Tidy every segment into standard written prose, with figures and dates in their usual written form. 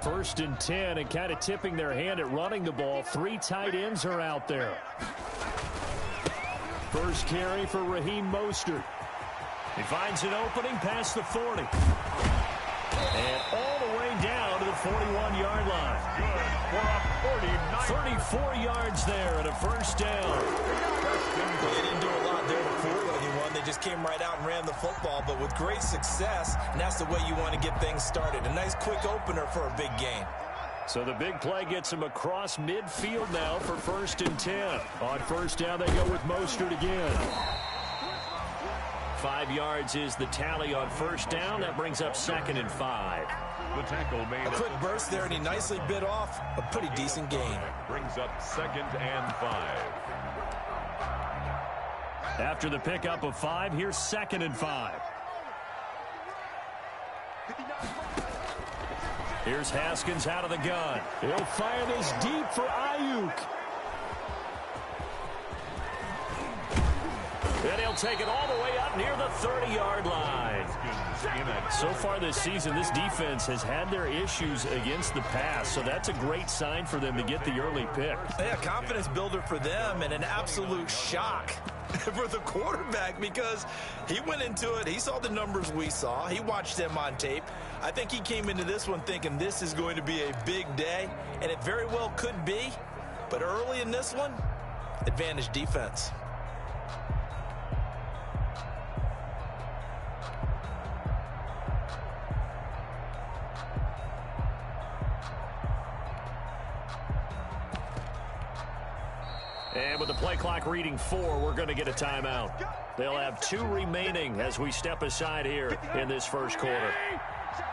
First and 10, and kind of tipping their hand at running the ball. 3 tight ends are out there. First carry for Raheem Mostert. He finds an opening past the 40. And all the way down to the 41-yard line. Good for a 34 yards there and a first down. Well, they didn't do a lot there to fool anyone. They just came right out and ran the football, but with great success, and that's the way you want to get things started. A nice quick opener for a big game. So the big play gets him across midfield now for first and 10. On first down, they go with Mostert again. 5 yards is the tally on first down. That brings up 2nd and 5. The tackle made. A quick burst there, and he nicely bit off a pretty decent gain. Brings up 2nd and 5. After the pickup of 5, here's 2nd and 5. Here's Haskins out of the gun. He'll fire this deep for Ayuk. And he'll take it all the way up near the 30-yard line. So far this season, this defense has had their issues against the pass, so that's a great sign for them to get the early pick. Yeah, confidence builder for them and an absolute shock for the quarterback because he went into it. He saw the numbers we saw. He watched them on tape. I think he came into this one thinking this is going to be a big day, and it very well could be. But early in this one, advantage defense. And with the play clock reading 4, we're going to get a timeout. They'll have 2 remaining as we step aside here in this first quarter.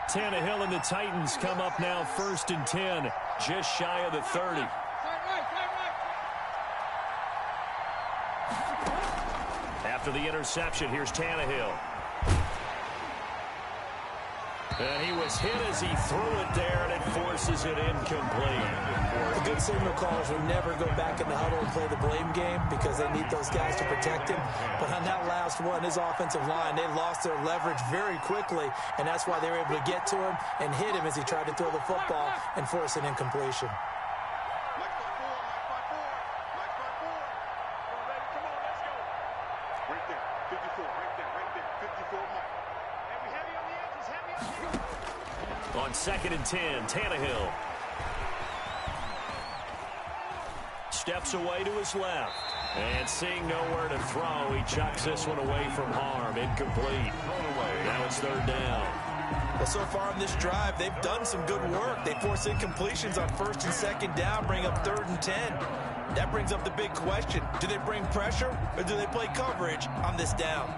Tannehill and the Titans come up now first and 10, just shy of the 30. After the interception, here's Tannehill. And he was hit as he threw it there, and it forces it incomplete. The good signal callers will never go back in the huddle and play the blame game because they need those guys to protect him. But on that last one, his offensive line, they lost their leverage very quickly, and that's why they were able to get to him and hit him as he tried to throw the football and force an incompletion. On 2nd and 10, Tannehill steps away to his left. And seeing nowhere to throw, he chucks this one away from harm. Incomplete. Now it's 3rd down. Well, so far on this drive, they've done some good work. They force incompletions on 1st and 2nd down, bring up 3rd and 10. That brings up the big question. Do they bring pressure or do they play coverage on this down?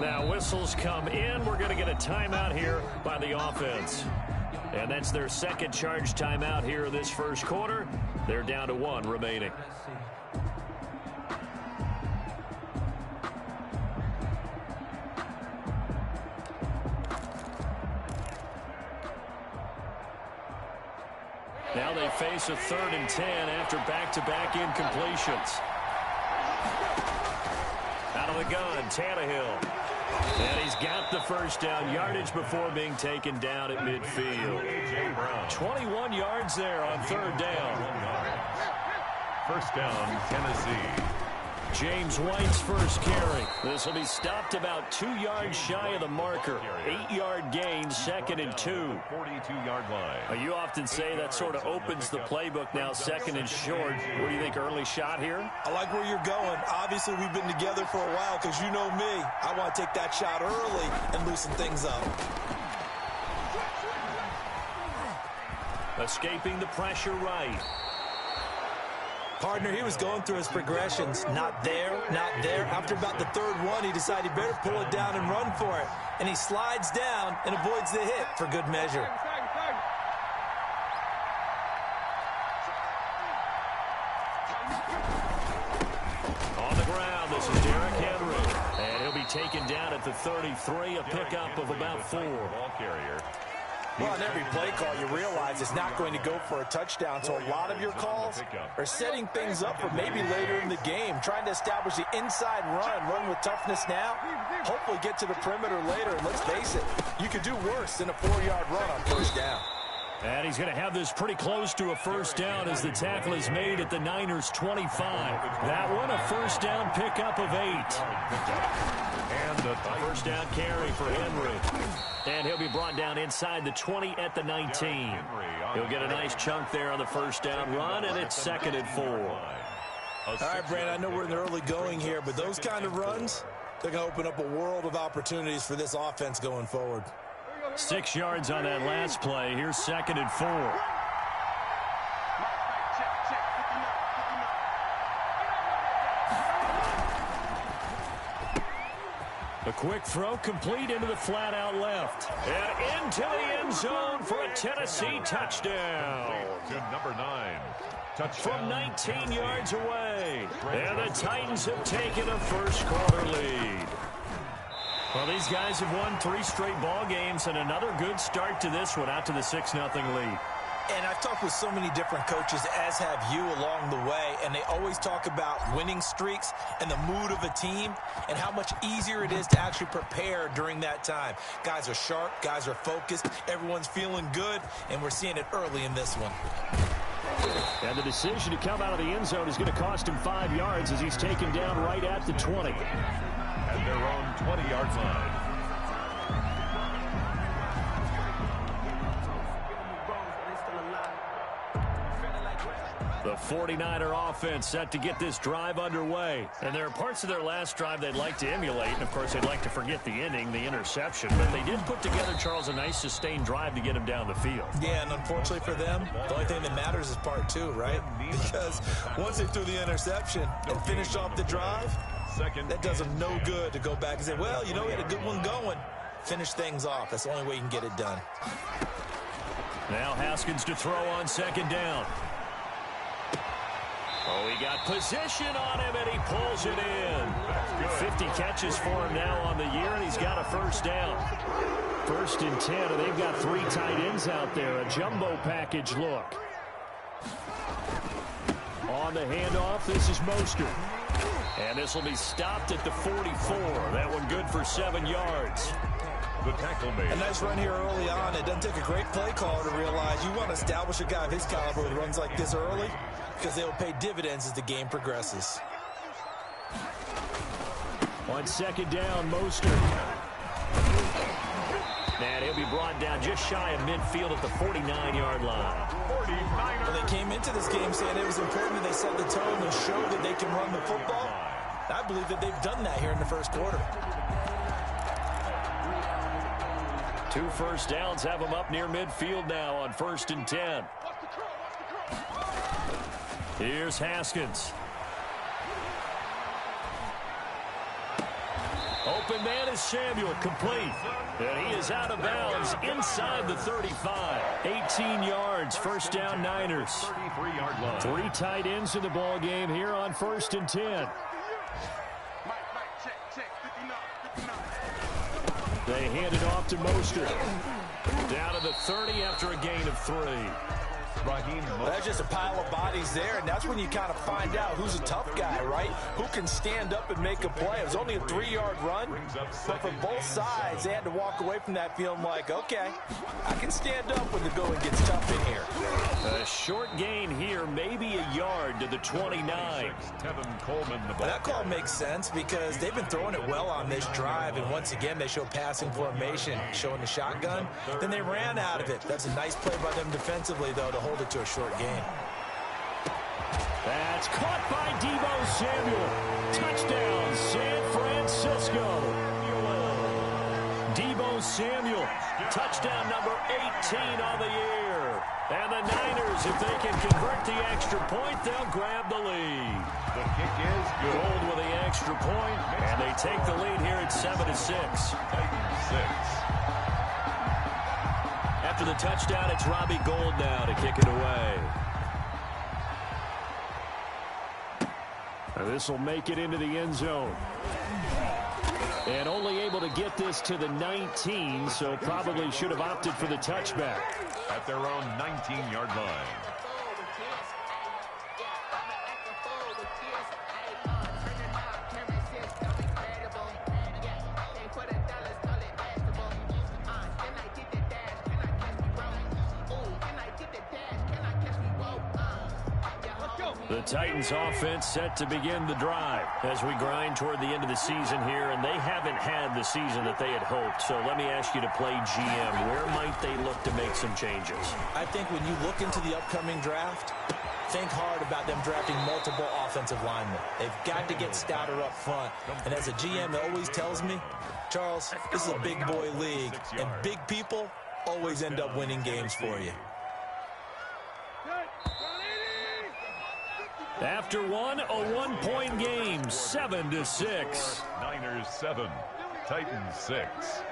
Now whistles come in. We're going to get a timeout here by the offense. And that's their 2nd charge timeout here in this first quarter. They're down to 1 remaining. Now they face a 3rd and 10 after back-to-back incompletions. Out of the gun, Tannehill. And he's got the first down yardage before being taken down at midfield. 21 yards there on 3rd down. First down, Tennessee. James White's first carry. This will be stopped about 2 yards shy of the marker. 8-yard gain, 2nd and 2. 42-yard line. You often say that sort of opens the playbook now, 2nd and short. What do you think, early shot here? I like where you're going. Obviously, we've been together for a while because you know me. I want to take that shot early and loosen things up. Escaping the pressure right. Partner, he was going through his progressions. Not there, not there. After about the 3rd one, he decided he better pull it down and run for it. And he slides down and avoids the hit for good measure. On the ground, this is Derrick Henry. And he'll be taken down at the 33, a pickup of about 4. Ball carrier. Well, on every play call, you realize it's not going to go for a touchdown, so a lot of your calls are setting things up for maybe later in the game, trying to establish the inside run with toughness now, hopefully get to the perimeter later, and let's face it, you could do worse than a 4-yard run on first down. And he's going to have this pretty close to a first down as the tackle is made at the Niners' 25. That one, a first down pickup of 8. And the first down carry for Henry. And he'll be brought down inside the 20 at the 19. He'll get a nice chunk there on the first down run, and it's 2nd and 4. All right, Brandon, I know we're in the early going here, but those kind of runs, they're going to open up a world of opportunities for this offense going forward. 6 yards on that last play. Here's 2nd and 4. A quick throw complete into the flat out left. And into the end zone for a Tennessee touchdown. To number 9. Touchdown. From 19 yards away. And the Titans have taken a first quarter lead. Well, these guys have won 3 straight ball games and another good start to this one out to the 6-0 lead. And I've talked with so many different coaches, as have you, along the way, and they always talk about winning streaks and the mood of a team and how much easier it is to actually prepare during that time. Guys are sharp, guys are focused, everyone's feeling good, and we're seeing it early in this one. And the decision to come out of the end zone is going to cost him 5 yards as he's taken down right at the 20. At their own 20-yard line. The 49er offense set to get this drive underway. And there are parts of their last drive they'd like to emulate. And, of course, they'd like to forget the ending, the interception. But they did put together, Charles, a nice sustained drive to get him down the field. Yeah, and unfortunately for them, the only thing that matters is part 2, right? Because once they threw the interception and finished off the drive, that does them no good to go back and say, well, you know, we had a good one going. Finish things off. That's the only way you can get it done. Now Haskins to throw on 2nd down. Oh, he got position on him, and he pulls it in. 50 catches for him now on the year, and he's got a first down. 1st and 10, and they've got 3 tight ends out there. A jumbo package look. On the handoff, this is Mostert. And this will be stopped at the 44. That one good for 7 yards. The tackle made. A nice run here early on. It doesn't take a great play caller to realize you want to establish a guy of his caliber who runs like this early because they will pay dividends as the game progresses. On 2nd down, Mostert. And he'll be brought down just shy of midfield at the 49-yard line. Well, they came into this game saying it was important that they set the tone and show that they can run the football. I believe that they've done that here in the first quarter. 2 first downs have them up near midfield now on 1st and 10. Here's Haskins. Open man is Samuel, complete. And he is out of bounds inside the 35. 18 yards, first down Niners. 33-yard line. 3 tight ends in the ball game here on 1st and 10. They hand it off to Mostert. Down to the 30 after a gain of 3. That's just a pile of bodies there, and that's when you kind of find out who's a tough guy, right? Who can stand up and make a play. It was only a 3-yard run, but for both sides, they had to walk away from that feeling like, okay, I can stand up when the going gets tough in here. A short gain here, maybe a yard to the 29. That call makes sense because they've been throwing it well on this drive, and once again, they show passing formation, showing the shotgun. Then they ran out of it. That's a nice play by them defensively, though, to hold it to a short game. That's caught by Deebo Samuel. Touchdown, San Francisco. Deebo Samuel, touchdown number 18 on the year. And the Niners, if they can convert the extra point, they'll grab the lead. The kick is good. Gold with the extra point, and they take the lead here at 7-6. Titans 6. After the touchdown, it's Robbie Gould now to kick it away. And this will make it into the end zone. And only able to get this to the 19, so probably should have opted for the touchback. At their own 19-yard line. The Titans offense set to begin the drive as we grind toward the end of the season here, and they haven't had the season that they had hoped. So let me ask you to play GM. Where might they look to make some changes? I think when you look into the upcoming draft, think hard about them drafting multiple offensive linemen. They've got to get stouter up front. And as a GM, it always tells me, Charles, this is a big boy league, and big people always end up winning games for you. After one, a one-point game, 7-6. Niners 7, Titans 6.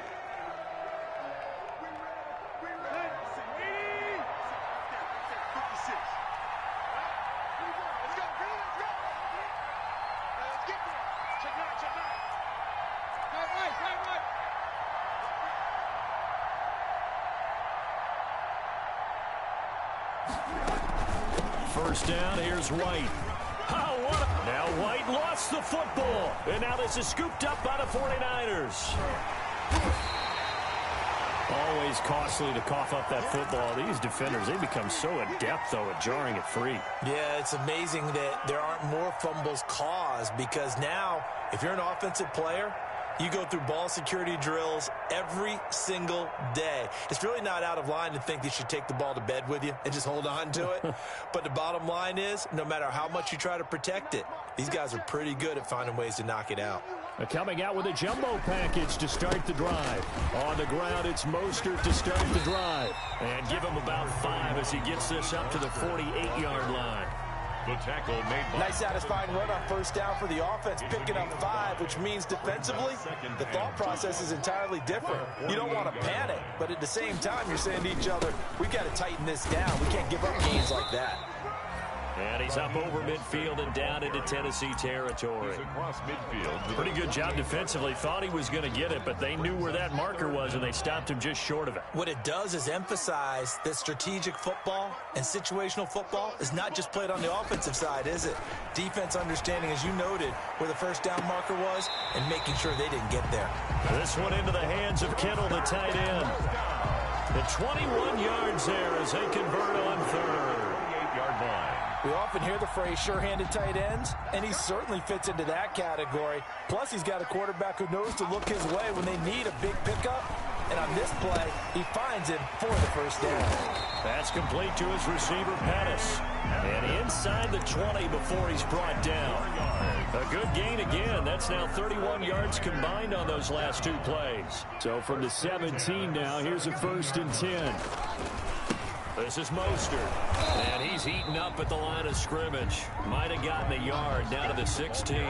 First down, here's White. Oh, now White lost the football. And now this is scooped up by the 49ers. Always costly to cough up that football. These defenders, they become so adept, though, at jarring it free. Yeah, it's amazing that there aren't more fumbles caused, because now, if you're an offensive player, you go through ball security drills every single day. It's really not out of line to think you should take the ball to bed with you and just hold on to it. But the bottom line is, no matter how much you try to protect it, these guys are pretty good at finding ways to knock it out. Coming out with a jumbo package to start the drive. On the ground, it's Mostert to start the drive. And give him about 5 as he gets this up to the 48-yard line. The tackle made by... Nice satisfying run on first down for the offense, picking up 5, which means defensively, the thought process is entirely different. You don't want to panic, but at the same time, you're saying to each other, we've got to tighten this down. We can't give up gains like that. And he's up over midfield and down into Tennessee territory. He's across midfield. Pretty good job defensively. Thought he was going to get it, but they knew where that marker was, and they stopped him just short of it. What it does is emphasize that strategic football and situational football is not just played on the offensive side, is it? Defense understanding, as you noted, where the first down marker was and making sure they didn't get there. This one into the hands of Kittle, the tight end. The 21 yards there as they convert on third. 48-yard line. We often hear the phrase sure-handed tight ends, and he certainly fits into that category. Plus, he's got a quarterback who knows to look his way when they need a big pickup. And on this play, he finds him for the first down. That's complete to his receiver, Pettis. And inside the 20 before he's brought down. A good gain again. That's now 31 yards combined on those last 2 plays. So from the 17 now, here's a 1st and 10. This is Mostert, and he's eaten up at the line of scrimmage. Might have gotten a yard down to the 16.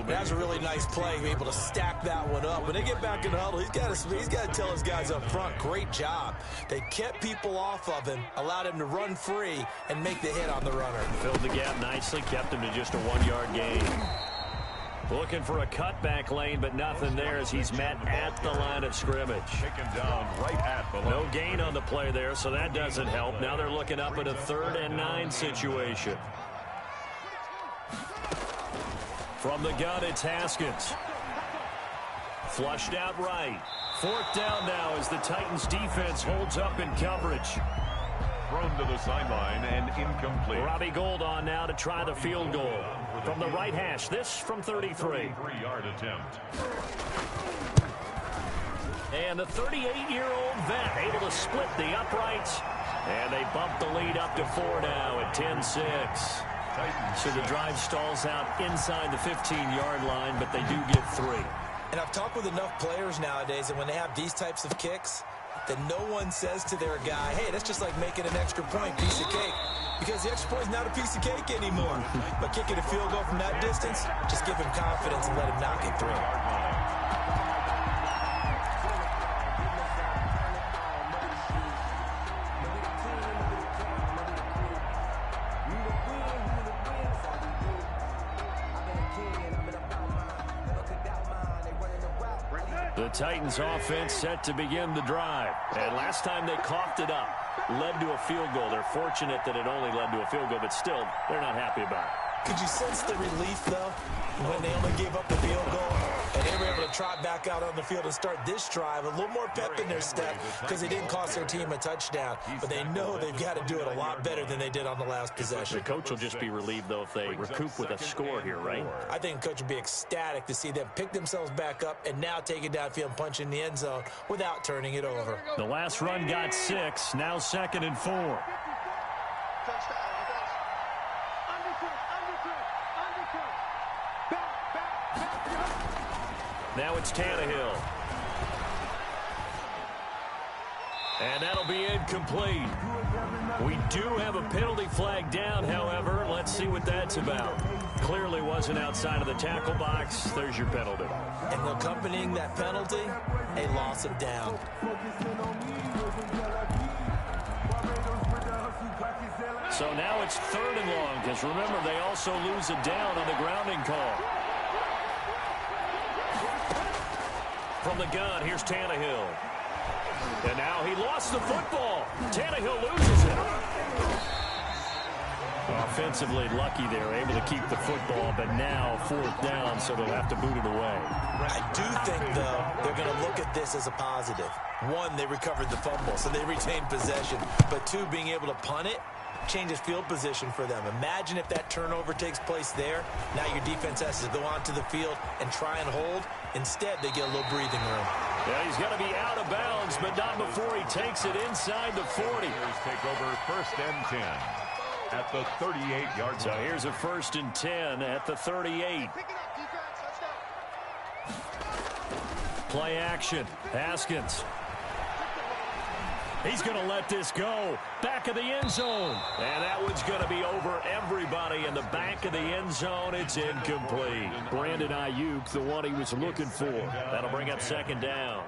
That's a really nice play, able to stack that one up. When they get back in the huddle, he's got to tell his guys up front, great job. They kept people off of him, allowed him to run free, and make the hit on the runner. Filled the gap nicely, kept him to just a 1-yard gain. Looking for a cutback lane, but nothing there as he's met at the line of scrimmage. Taken down right at the line. No gain on the play there, so that doesn't help. Now they're looking up at a 3rd and 9 situation. From the gun, it's Haskins. Flushed out right. 4th down now as the Titans defense holds up in coverage. Thrown to the sideline and incomplete. Robbie Gould on now to try the field goal. From the right hash, this from 33. 3-yard attempt. And the 38-year-old vet able to split the uprights. And they bump the lead up to 4 now at 10-6. So the drive stalls out inside the 15-yard line, but they do get 3. And I've talked with enough players nowadays that when they have these types of kicks, that no one says to their guy, hey, that's just like making an extra point, piece of cake. Because the extra point is not a piece of cake anymore. But kicking a field goal from that distance, just give him confidence and let him knock it through. The Titans offense set to begin the drive. And last time they coughed it up, led to a field goal. They're fortunate that it only led to a field goal, but still, they're not happy about it. Could you sense the relief, though, when they only gave up the field goal and they were able to trot back out on the field and start this drive? A little more pep in their step because they didn't cost their team a touchdown, but they know they've got to do it a lot better than they did on the last possession. The coach will just be relieved, though, if they recoup with a score here, right? I think the coach would be ecstatic to see them pick themselves back up and now take it downfield and punch in the end zone without turning it over. The last run got 6, now 2nd and 4. Now it's Tannehill. And that'll be incomplete. We do have a penalty flag down, however. Let's see what that's about. Clearly wasn't outside of the tackle box. There's your penalty. And accompanying that penalty, a loss of down. So now it's 3rd and long, because remember, they also lose a down on the grounding call. From the gun, here's Tannehill. And now he lost the football. Tannehill loses it. Offensively lucky there, able to keep the football, but now 4th down, so they'll have to boot it away. I do think, though, they're going to look at this as a positive. 1, they recovered the fumble, so they retained possession. But 2, being able to punt it changes field position for them. Imagine if that turnover takes place there. Now your defense has to go onto the field and try and hold. Instead, they get a little breathing room. Yeah, he's going to be out of bounds, but not before he takes it inside the 40. Take over 1st and 10 at the 38-yard line. So here's a 1st and 10 at the 38. Play action. Haskins. He's going to let this go. Back of the end zone. And that one's going to be over everybody in the back of the end zone. It's incomplete. Brandon Ayuk, the one he was looking for. That'll bring up 2nd down.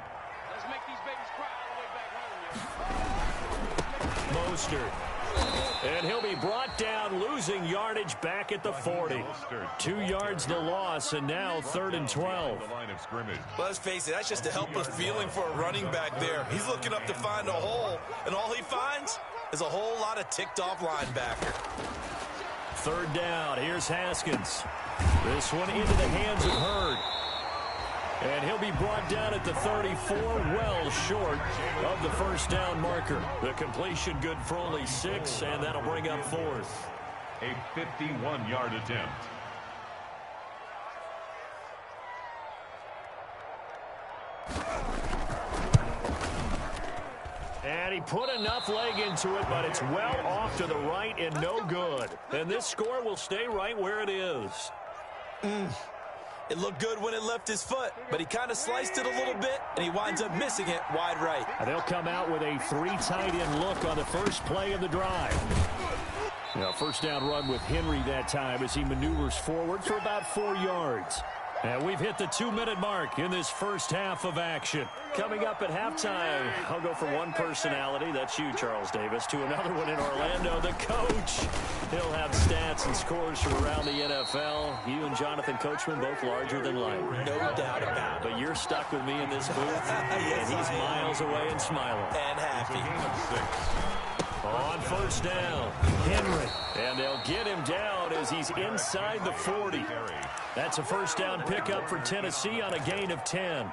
Let's make these babies cry all the way back home. Mostert. And he'll be brought down, losing yardage back at the 40. 2 yards the loss, and now 3rd and 12. Let's face it, that's just a helpless feeling for a running back there. He's looking up to find a hole, and all he finds is a whole lot of ticked-off linebacker. 3rd down, here's Haskins. This one into the hands of Hurd. And he'll be brought down at the 34, well short of the 1st down marker. The completion good for only 6, and that'll bring up 4th. A 51-yard attempt. And he put enough leg into it, but it's well off to the right and no good. And this score will stay right where it is. It looked good when it left his foot, but he kind of sliced it a little bit, and he winds up missing it wide right. And they'll come out with a 3 tight end look on the first play of the drive. Now, 1st down run with Henry that time as he maneuvers forward for about 4 yards. And we've hit the 2-minute mark in this first half of action. Coming up at halftime, I'll go from one personality, that's you, Charles Davis, to another one in Orlando, the coach. He'll have stats and scores from around the NFL. You and Jonathan Coachman both larger than life. No doubt about it. But you're stuck with me in this booth, Yes, and he's miles away and smiling. And happy. On 1st down, Henry. And they'll get him down as he's inside the 40. That's a 1st down pickup for Tennessee on a gain of 10.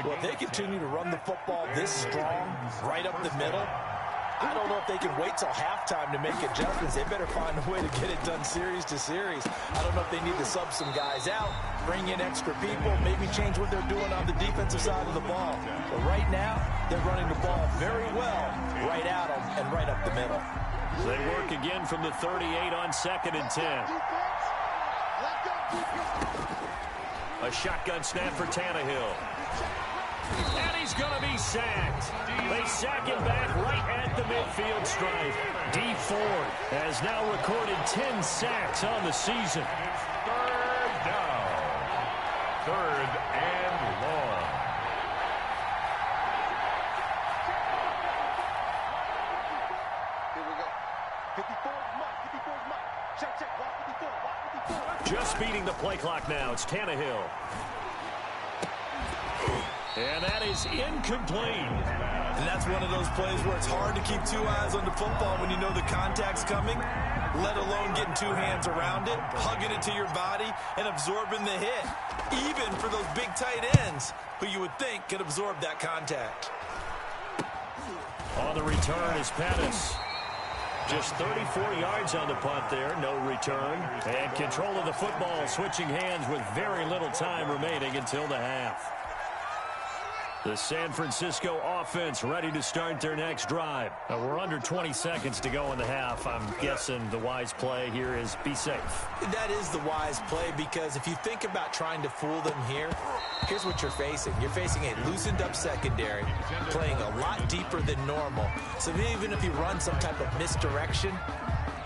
Well, if they continue to run the football this strong, right up the middle, I don't know if they can wait till halftime to make adjustments. They better find a way to get it done series to series. I don't know if they need to sub some guys out, bring in extra people, maybe change what they're doing on the defensive side of the ball. But right now, they're running the ball very well right at them and right up the middle. They work again from the 38 on 2nd and 10. A shotgun snap for Tannehill. And he's going to be sacked. They sack him back right at the midfield stripe. D Ford has now recorded 10 sacks on the season. 3rd down. 3rd and long. Here we go. 54's Mike. 54's Mike. Check, check. Watch 54. Watch 54. Just beating the play clock now. It's Tannehill. And that is incomplete. And that's one of those plays where it's hard to keep two eyes on the football when you know the contact's coming, let alone getting two hands around it, hugging it to your body, and absorbing the hit. Even for those big tight ends who you would think could absorb that contact. On the return is Pettis. Just 34 yards on the punt there, no return. And control of the football, switching hands with very little time remaining until the half. The San Francisco offense ready to start their next drive. We're under 20 seconds to go in the half. I'm guessing the wise play here is be safe. That is the wise play, because if you think about trying to fool them here, here's what you're facing. You're facing a loosened up secondary, playing a lot deeper than normal. So even if you run some type of misdirection,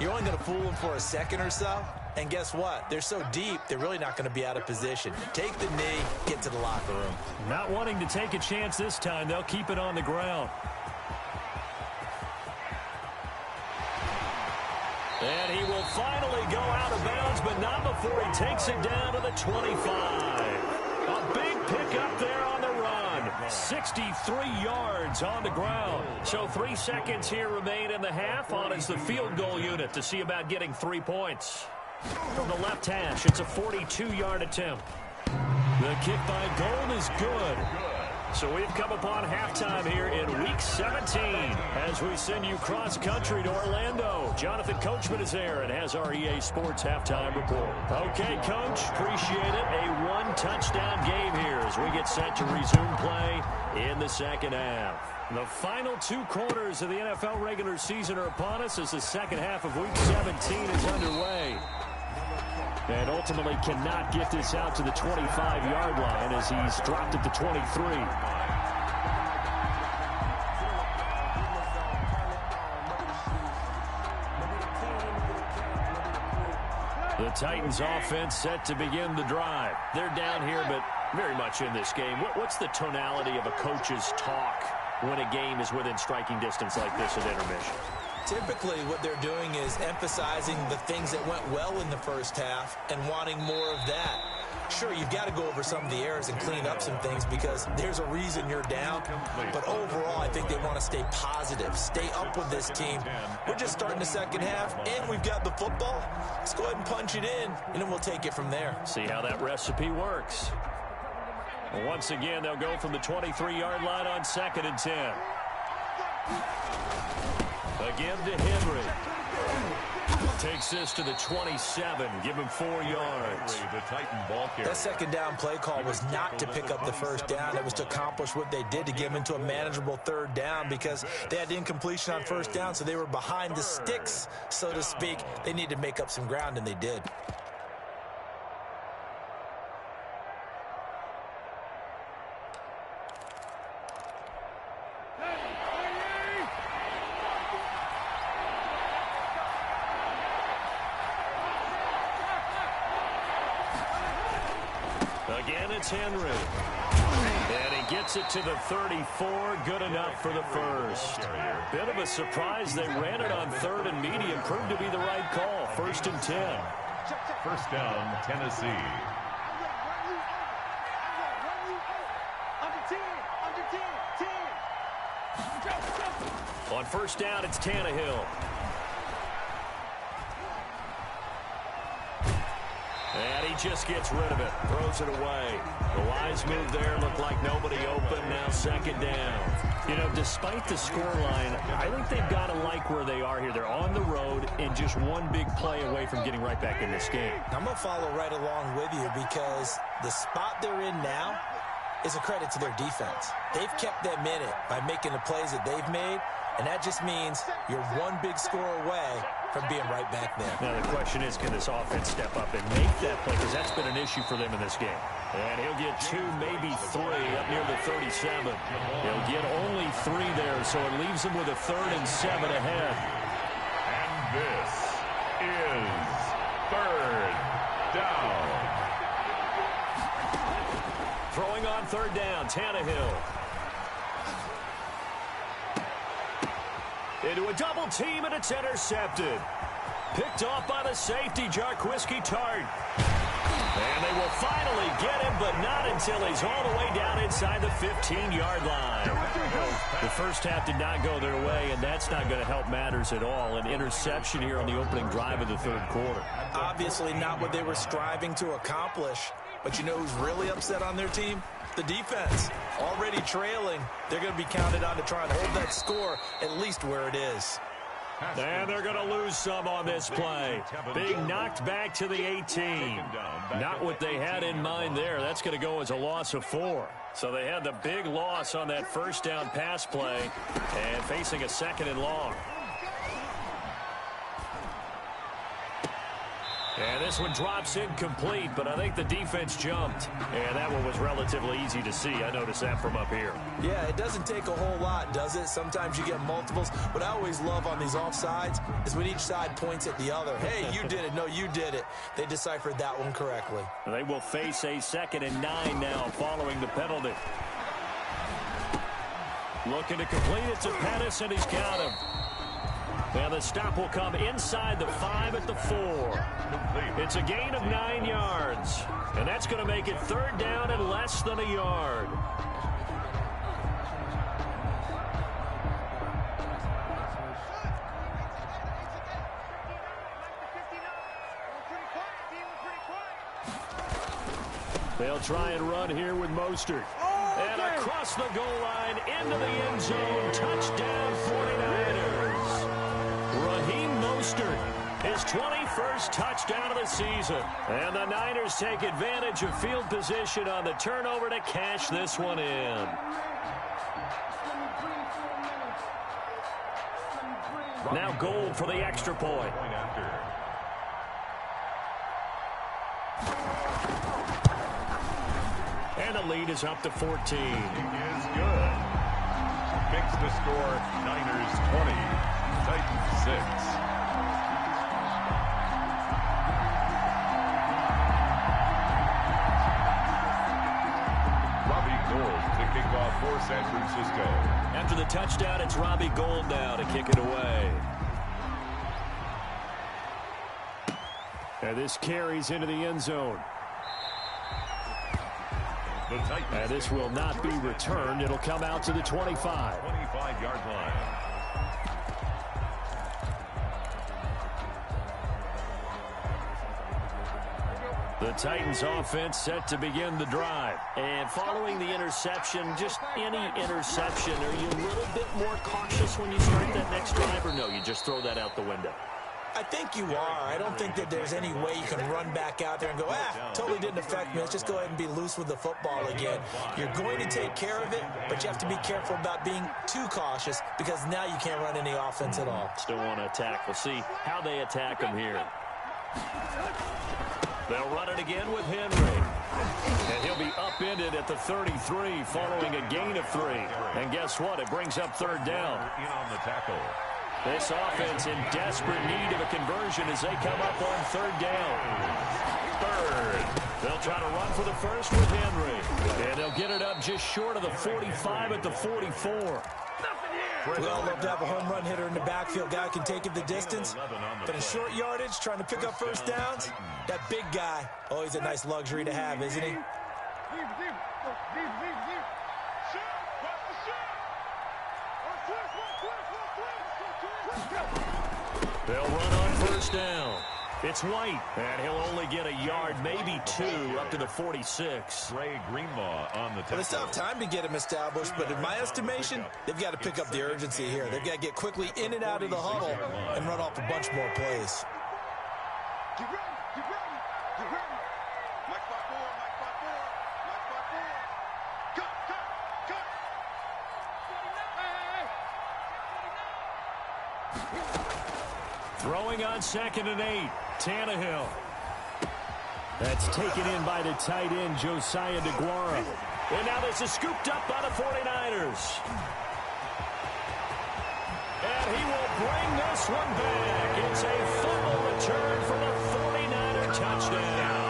you're only going to fool them for a second or so. And guess what? They're so deep, they're really not going to be out of position. Take the knee, get to the locker room. Not wanting to take a chance this time, they'll keep it on the ground. And he will finally go out of bounds, but not before he takes it down to the 25. A big pickup there on the run. 63 yards on the ground. So 3 seconds here remain in the half. On is the field goal unit to see about getting 3 points. From the left hash, it's a 42-yard attempt. The kick by Gold is good. So we've come upon halftime here in Week 17 as we send you cross-country to Orlando. Jonathan Coachman is there and has our EA Sports halftime report. Okay, Coach, appreciate it. A one-touchdown game here as we get set to resume play in the second half. The final 2 quarters of the NFL regular season are upon us as the second half of Week 17 is underway. And ultimately cannot get this out to the 25-yard line as he's dropped at the 23. The Titans offense set to begin the drive. They're down here, but very much in this game. What's the tonality of a coach's talk when a game is within striking distance like this at intermission? Typically, what they're doing is emphasizing the things that went well in the first half and wanting more of that. Sure, you've got to go over some of the errors and clean up some things because there's a reason you're down. But overall, I think they want to stay positive, stay up with this team. We're just starting the second half, and we've got the football. Let's go ahead and punch it in, and then we'll take it from there. See how that recipe works. Once again, they'll go from the 23-yard line on 2nd and 10. Again to Henry. Takes this to the 27. Give him 4 yards. The Titan ball carrier. That second down play call was not to pick up the first down. It was to accomplish what they did to get them into a manageable 3rd down because they had incompletion on 1st down, so they were behind the sticks, so to speak. They needed to make up some ground, and they did. Again, it's Henry. And he gets it to the 34. Good enough for the first. Bit of a surprise. They ran it on 3rd and medium. Proved to be the right call. 1st and 10. First down, Tennessee. On 1st down, it's Tannehill. And he just gets rid of it. Throws it away. The wise move there. Looked like nobody open. Now 2nd down. You know, despite the scoreline, I think they've got to like where they are here. They're on the road and just one big play away from getting right back in this game. I'm going to follow right along with you because the spot they're in now is a credit to their defense. They've kept them in it by making the plays that they've made, and that just means you're one big score away from being right back there. Now the question is, can this offense step up and make that play? Because that's been an issue for them in this game. And he'll get 2, maybe 3 up near the 37. He'll get only 3 there, so it leaves him with a 3rd and 7 ahead. And this is 3rd down. Throwing on 3rd down, Tannehill. Into a double team, and it's intercepted. Picked off by the safety, Jarquiski Tart. And they will finally get him, but not until he's all the way down inside the 15-yard line. The first half did not go their way, and that's not going to help matters at all. An interception here on the opening drive of the third quarter. Obviously not what they were striving to accomplish. But you know who's really upset on their team? The defense. Already trailing. They're going to be counted on to try and hold that score at least where it is. And they're going to lose some on this play. Being knocked back to the 18. Not what they had in mind there. That's going to go as a loss of 4. So they had the big loss on that first down pass play and facing a 2nd and long. And this one drops incomplete, but I think the defense jumped. And that one was relatively easy to see. I noticed that from up here. Yeah, it doesn't take a whole lot, does it? Sometimes you get multiples. What I always love on these offsides is when each side points at the other. Hey, you did it. No, you did it. They deciphered that one correctly. And they will face a 2nd and 9 now following the penalty. Looking to complete it to Pettis, and he's got him. And the stop will come inside the 5 at the 4. It's a gain of 9 yards. And that's going to make it 3rd down and less than a yard. They'll try and run here with Mostert. And across the goal line into the end zone. Touchdown 49ers. Raheem Mostert, his 21st touchdown of the season. And the Niners take advantage of field position on the turnover to cash this one in. Now Gold for the extra point. And the lead is up to 14. Is good. Makes the score Niners 20, Titans 6. For San Francisco. After the touchdown, it's Robbie Gould now to kick it away. And this carries into the end zone. And this will not be returned. It'll come out to the 25. 25-yard line. The Titans offense set to begin the drive. And following the interception, just any interception, are you a little bit more cautious when you start that next drive, or no, you just throw that out the window? I think you are. I don't think that there's any way you can run back out there and go, totally didn't affect me. Let's just go ahead and be loose with the football again. You're going to take care of it, but you have to be careful about being too cautious because now you can't run any offense at all. Still want to attack. We'll see how they attack them here. They'll run it again with Henry. And he'll be upended at the 33 following a gain of 3. And guess what? It brings up 3rd down. In on the tackle. This offense in desperate need of a conversion as they come up on 3rd down. 3rd. They'll try to run for the first with Henry. And they'll get it up just short of the 45 at the 44. We all love to have a home run hitter in the backfield. Guy can take it the distance. But in short yardage, trying to pick up first downs, that big guy, always a nice luxury to have, isn't he? They'll run on first down. It's White, and he'll only get a yard, maybe 2, up to the 46. Ray Greenlaw on the tackle. Well, it's tough time to get him established, but in my estimation, they've got to pick up the urgency here. They've got to get quickly in and out of the huddle and run off a bunch more plays. Get ready, get ready, get ready. Mike 5-4, Mike 5-4, Mike 5-4. Cut, cut, cut. Throwing on 2nd and 8. Tannehill. That's taken in by the tight end, Josiah DeGuara. And now this is scooped up by the 49ers. And he will bring this one back. It's a fumble return for the 49er touchdown.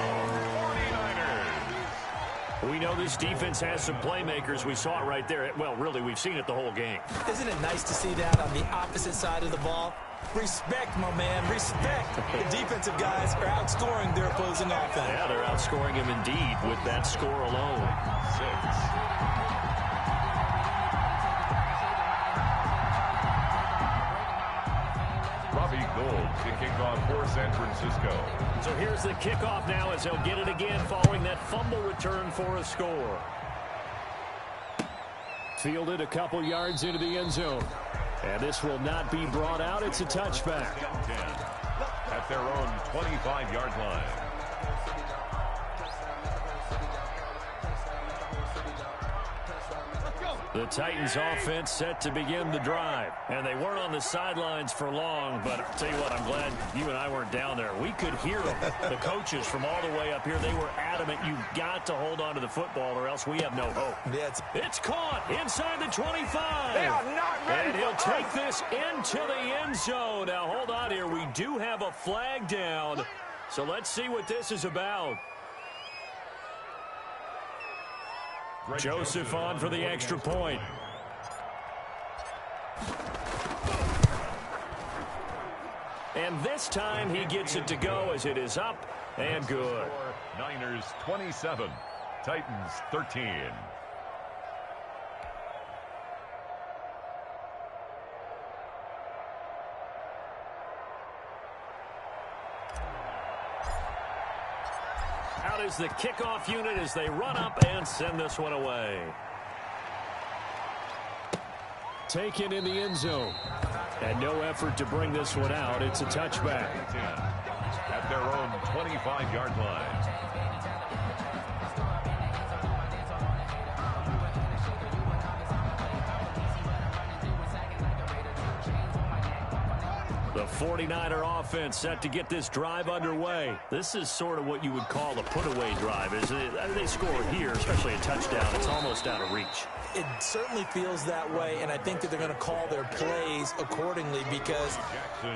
We know this defense has some playmakers. We saw it right there. Well, really, we've seen it the whole game. Isn't it nice to see that on the opposite side of the ball? Respect, my man, respect. The defensive guys are outscoring their opposing offense. Yeah, they're outscoring him indeed with that score alone. 6. Robbie Gould to kick off for San Francisco. So here's the kickoff now as they'll get it again following that fumble return for a score. Fielded a couple yards into the end zone. And this will not be brought out. It's a touchback. 10 at their own 25-yard line. The Titans offense set to begin the drive. And they weren't on the sidelines for long, but I'll tell you what, I'm glad you and I weren't down there. We could hear them. The coaches from all the way up here, they were adamant. You've got to hold on to the football or else we have no hope. It's caught inside the 25. They are not ready. And he'll take this into the end zone. Now, hold on here. We do have a flag down. So let's see what this is about. Joseph on for the extra point. And this time he gets it to go as it is up and good. Niners 27, Titans 13. Out is the kickoff unit as they run up and send this one away. Taken in the end zone. And no effort to bring this one out. It's a touchback. At their own 25-yard line. The 49er offense set to get this drive underway. This is sort of what you would call a put-away drive, isn't it? They score here, especially a touchdown. It's almost out of reach. It certainly feels that way, and I think that they're going to call their plays accordingly because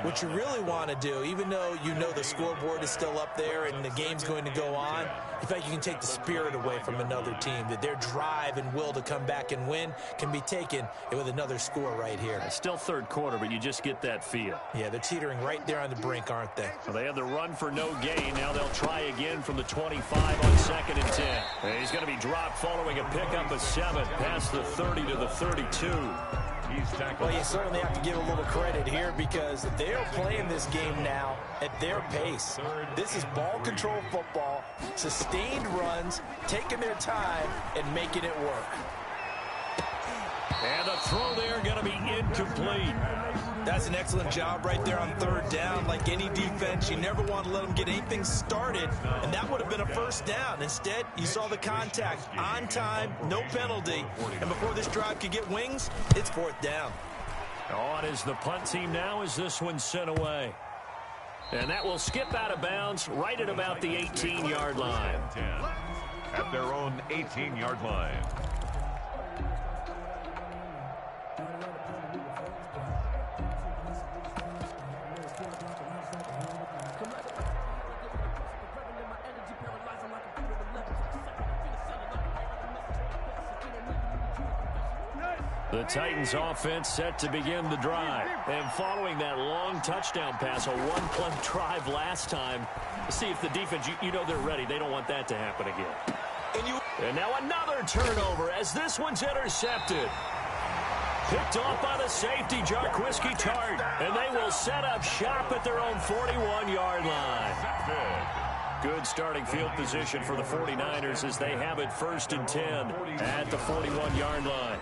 what you really want to do, even though you know the scoreboard is still up there and the game's going to go on, in fact, you can take the spirit away from another team, that their drive and will to come back and win can be taken with another score right here. It's still third quarter, but you just get that feel. Yeah, they're teetering right there on the brink, aren't they? Well, they had the run for no gain. Now they'll try again from the 25 on 2nd and 10. And he's going to be dropped following a pickup of 7 past the 30 to the 32. Well, you certainly have to give a little credit here because they're playing this game now at their pace. This is ball control football, sustained runs, taking their time, and making it work. And the throw there going to be incomplete. That's an excellent job right there on 3rd down. Like any defense, you never want to let them get anything started, and that would have been a 1st down. Instead, you saw the contact on time, no penalty, and before this drive could get wings, it's 4th down. On is the punt team now as this one's sent away. And that will skip out of bounds right at about the 18-yard line. 10 at their own 18-yard line. The Titans offense set to begin the drive. And following that long touchdown pass, a one-play drive last time, see if the defense, you know they're ready. They don't want that to happen again. And now another turnover as this one's intercepted. Picked off by the safety, Jarquiski Tart. And they will set up shop at their own 41-yard line. Good starting field position for the 49ers as they have it 1st and 10 at the 41-yard line.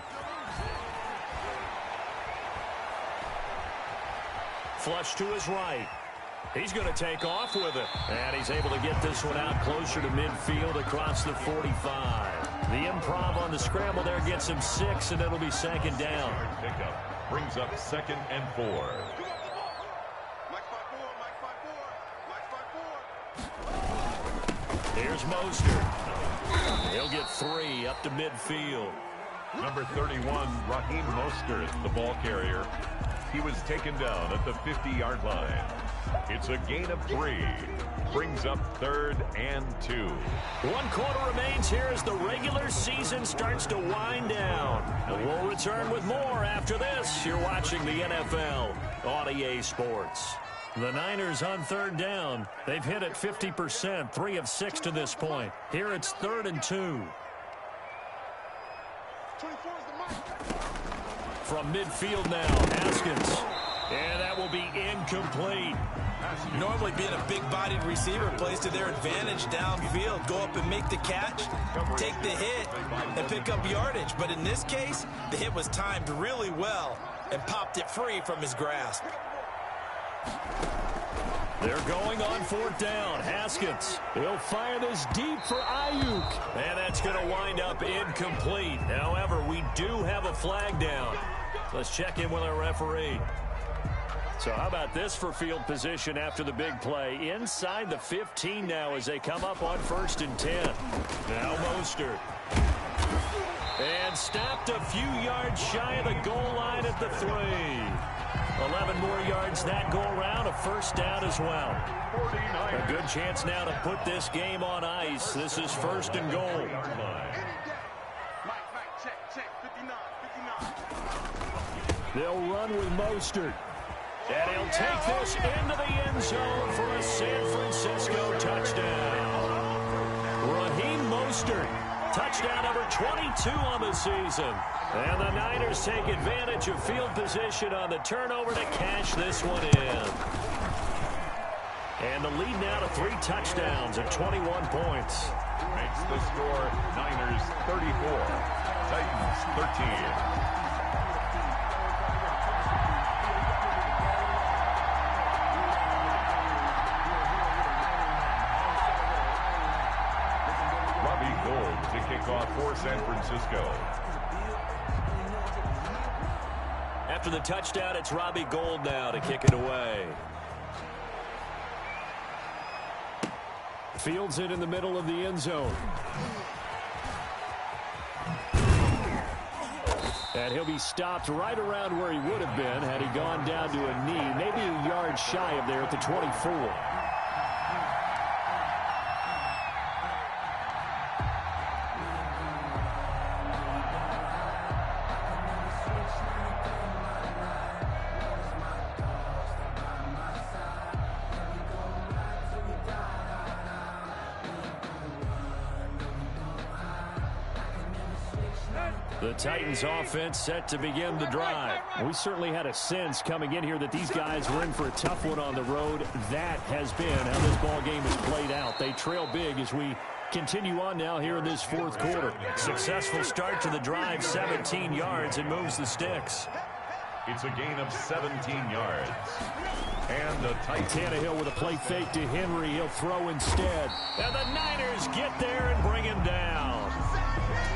Flush to his right. He's going to take off with it. And he's able to get this one out closer to midfield across the 45. The improv on the scramble there gets him 6, and it'll be 2nd down. Pickup brings up 2nd and 4. Here's Mostert. He'll get 3 up to midfield. Number 31, Raheem Mostert, the ball carrier. He was taken down at the 50-yard line. It's a gain of 3. Brings up 3rd and 2. 1 quarter remains here as the regular season starts to wind down. We'll return with more after this. You're watching the NFL on EA Sports. The Niners on third down. They've hit it 50%, 3 of 6 to this point. Here it's 3rd and 2. From midfield now, Haskins. And that will be incomplete. Normally being a big-bodied receiver plays to their advantage downfield. Go up and make the catch, take the hit, and pick up yardage. But in this case, the hit was timed really well and popped it free from his grasp. They're going on 4th down. Haskins. He'll fire this deep for Ayuk. And that's going to wind up incomplete. However, we do have a flag down. Let's check in with our referee. So how about this for field position after the big play? Inside the 15 now as they come up on 1st and 10. Now Mostert. And stopped a few yards shy of the goal line at the 3. 11 more yards that go around, a 1st down as well. A good chance now to put this game on ice. This is 1st and goal. They'll run with Mostert. And he'll take this into the end zone for a San Francisco touchdown. Raheem Mostert, touchdown number 22 on the season. And the Niners take advantage of field position on the turnover to cash this one in. And the lead now to 3 touchdowns at 21 points. Makes the score Niners 34, Titans 13. To kick off for San Francisco. After the touchdown, it's Robbie Gould now to kick it away. Fields it in the middle of the end zone. And he'll be stopped right around where he would have been had he gone down to a knee, maybe a yard shy of there at the 24. The Titans offense set to begin the drive. We certainly had a sense coming in here that these guys were in for a tough one on the road. That has been how this ball game has played out. They trail big as we continue on now here in this 4th quarter. Successful start to the drive, 17 yards, and moves the sticks. It's a gain of 17 yards. And the Titans. Tannehill with a play fake to Henry. He'll throw instead. And the Niners get there and bring him down.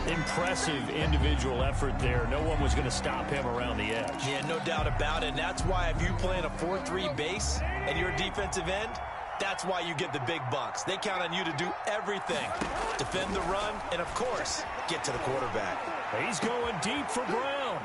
Impressive individual effort there. No one was going to stop him around the edge. Yeah, no doubt about it. And that's why if you play in a 4-3 base and you're a defensive end, that's why you get the big bucks. They count on you to do everything. Defend the run and, of course, get to the quarterback. He's going deep for Brown.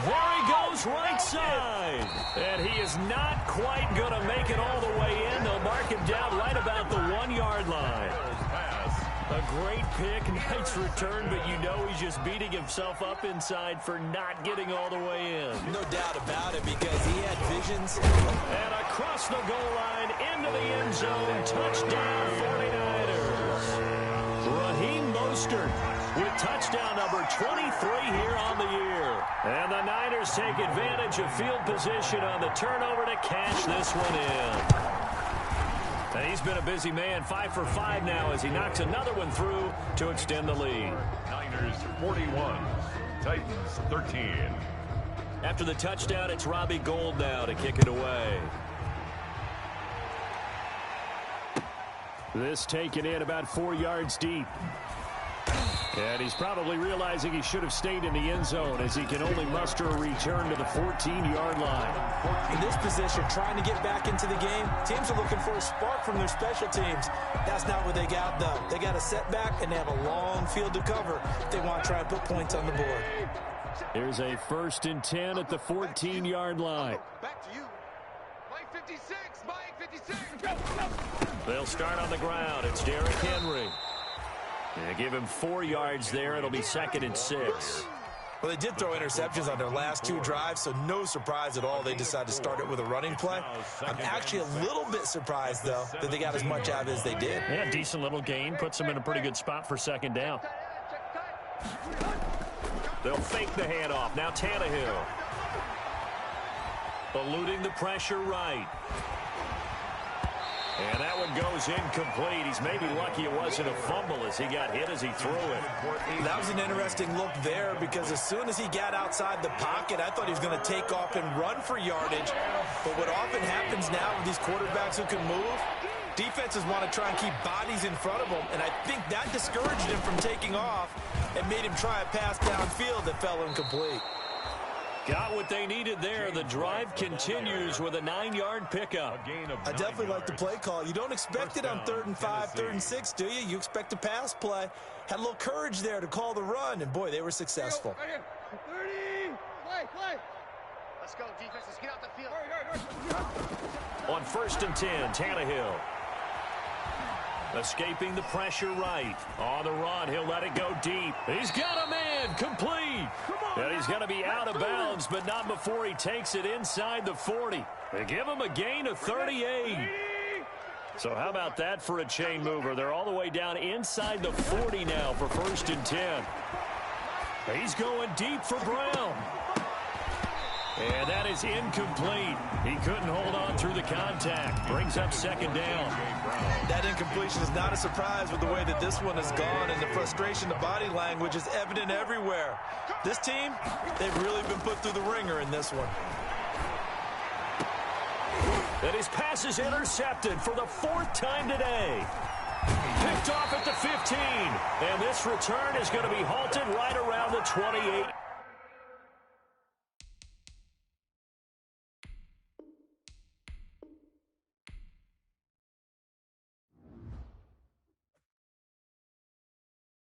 There he goes, right side. And he is not quite going to make it all the way in. They'll mark him down right about the 1-yard line. A great pick, nice return, but you know he's just beating himself up inside for not getting all the way in. No doubt about it, because he had visions. And across the goal line, into the end zone, touchdown 49ers. Raheem Mostert with touchdown number 23 here on the year. And the Niners take advantage of field position on the turnover to cash this one in. And he's been a busy man, 5 for 5 now as he knocks another one through to extend the lead. Niners 41, Titans 13. After the touchdown, it's Robbie Gould now to kick it away. This taken in about 4 yards deep. And he's probably realizing he should have stayed in the end zone as he can only muster a return to the 14-yard line. In this position, trying to get back into the game, teams are looking for a spark from their special teams. That's not what they got, though. They got a setback, and they have a long field to cover if they want to try and put points on the board. Here's a 1st and 10 at the 14-yard line. Back to you. Mike 56, Mike 56. Go, go. They'll start on the ground. It's Derrick Henry. Yeah, give him 4 yards there. It'll be 2nd and 6. Well, they did throw interceptions on their last 2 drives, so no surprise at all they decided to start it with a running play. I'm actually a little bit surprised, though, that they got as much out as they did. Yeah, decent little gain. Puts them in a pretty good spot for 2nd down. They'll fake the handoff. Now Tannehill. Eluding the pressure right. And that one goes incomplete. He's maybe lucky it wasn't a fumble as he got hit as he threw it. That was an interesting look there because as soon as he got outside the pocket, I thought he was going to take off and run for yardage. But what often happens now with these quarterbacks who can move, defenses want to try and keep bodies in front of them. And I think that discouraged him from taking off and made him try a pass downfield that fell incomplete. Got what they needed there. The drive continues with a 9-yard pickup. I definitely like the play call. You don't expect it on 3rd and 5, 3rd and 6, do you? You expect a pass play. Had a little courage there to call the run, and boy, they were successful. 30. Play. Let's go, defense. Let's get out the field. On 1st and 10, Tannehill. Escaping the pressure right. On the run, he'll let it go deep. He's got a man, complete. And he's going to be out of bounds, but not before he takes it inside the 40. They give him a gain of 38. So how about that for a chain mover? They're all the way down inside the 40 now for 1st and 10. He's going deep for Brown. And that is incomplete. He couldn't hold on through the contact. Brings up 2nd down. That incompletion is not a surprise with the way that this one has gone, and the frustration, the body language is evident everywhere. This team, they've really been put through the ringer in this one. And his pass is intercepted for the 4th time today. Picked off at the 15. And this return is going to be halted right around the 28.